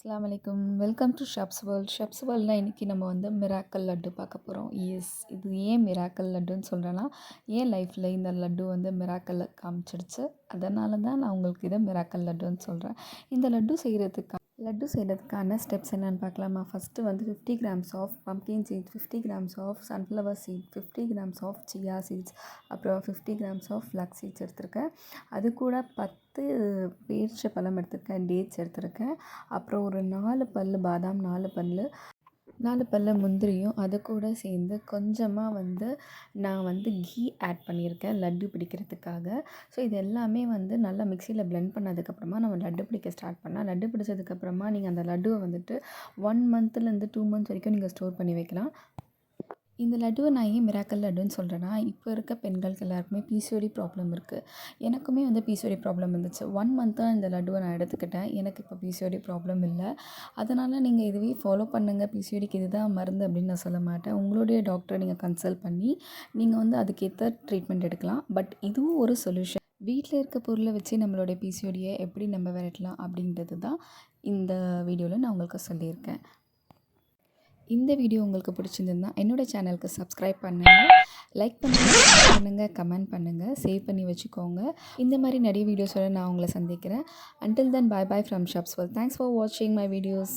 அஸ்ஸலாமு அலைக்கும். Welcome to Shabs world. ஷப்ஸ் வேர்ல்டில் இன்றைக்கி நம்ம வந்து மிராக்கல் லட்டு பார்க்க போகிறோம். எஸ், இது ஏன் மிராக்கல் லட்டுன்னு சொல்கிறேன்னா, என் லைஃப்பில் இந்த லட்டு வந்து மிராக்கல் காமிச்சிடுச்சு. அதனால தான் நான் உங்களுக்கு இதை மிராக்கல் லட்டுன்னு சொல்கிறேன். இந்த லட்டு செய்கிறதுக்கான ஸ்டெப்ஸ் என்னென்னு பார்க்கலாமா? ஃபஸ்ட்டு வந்து 50 grams of pumpkin seeds, 50 grams of sunflower seed, 50 grams of chia seeds, அப்புறம் 50 கிராம்ஸ் ஆஃப் ஃப்ளக்ஸ் சீட்ஸ் எடுத்திருக்கேன். அது கூட 10 பேரிச்சை பழம் எடுத்திருக்கேன், டேட்ஸ் எடுத்திருக்கேன். அப்புறம் ஒரு 4 பல் பாதாம், 4 பல் முந்திரியும் அது கூட சேர்ந்து கொஞ்சமாக வந்து நான் வந்து கீ ஆட் பண்ணியிருக்கேன் லட்டு பிடிக்கிறதுக்காக. ஸோ இது எல்லாமே வந்து நல்லா மிக்சியில் பிளெண்ட் பண்ணதுக்கப்புறமா நம்ம லட்டு பிடிக்க ஸ்டார்ட் பண்ணால், லட்டு பிடிச்சதுக்கப்புறமா நீங்கள் அந்த லட்டுவை வந்துட்டு 1 மந்த்லேருந்து 2 மந்த்ஸ் வரைக்கும் நீங்கள் ஸ்டோர் பண்ணி வைக்கலாம். இந்த லட்டுவை நான் ஏன் மிராக்கல் லட்டுன்னு சொல்கிறேன்னா, இப்போ இருக்க பெண்களுக்கு எல்லாருக்குமே பிசிஓடி ப்ராப்ளம் இருக்குது. எனக்குமே வந்து பிசிஓடி ப்ராப்ளம் இருந்துச்சு. 1 மந்த்தாக இந்த லட்டுவை நான் எடுத்துக்கிட்டேன். எனக்கு இப்போ பிசிஓடி ப்ராப்ளம் இல்லை. அதனால் நீங்கள் இதுவே ஃபாலோ பண்ணுங்கள். பிசிஓடிக்கு இதுதான் மருந்து அப்படின்னு நான் சொல்ல மாட்டேன். உங்களுடைய டாக்டரை நீங்கள் கன்சல்ட் பண்ணி நீங்கள் வந்து அதுக்கேற்ற ட்ரீட்மெண்ட் எடுக்கலாம். பட் இதுவும் ஒரு சொல்யூஷன். வீட்டில் இருக்க பொருளை வச்சு நம்மளுடைய பிசிஓடியை எப்படி நம்ம விரட்டலாம் அப்படின்றது தான் இந்த வீடியோவில் நான் உங்களுக்கு சொல்லியிருக்கேன். இந்த வீடியோ உங்களுக்கு பிடிச்சிருந்ததுன்னா என்னோட சேனலுக்கு சப்ஸ்கிரைப் பண்ணுங்கள், லைக் பண்ணுங்கள், கமெண்ட் பண்ணுங்கள், சேவ் பண்ணி வச்சுக்கோங்க. இந்த மாதிரி நிறைய வீடியோஸோட நான் உங்களை சந்திக்கிறேன். Until then, bye bye from Shopswell. Thanks for watching my videos.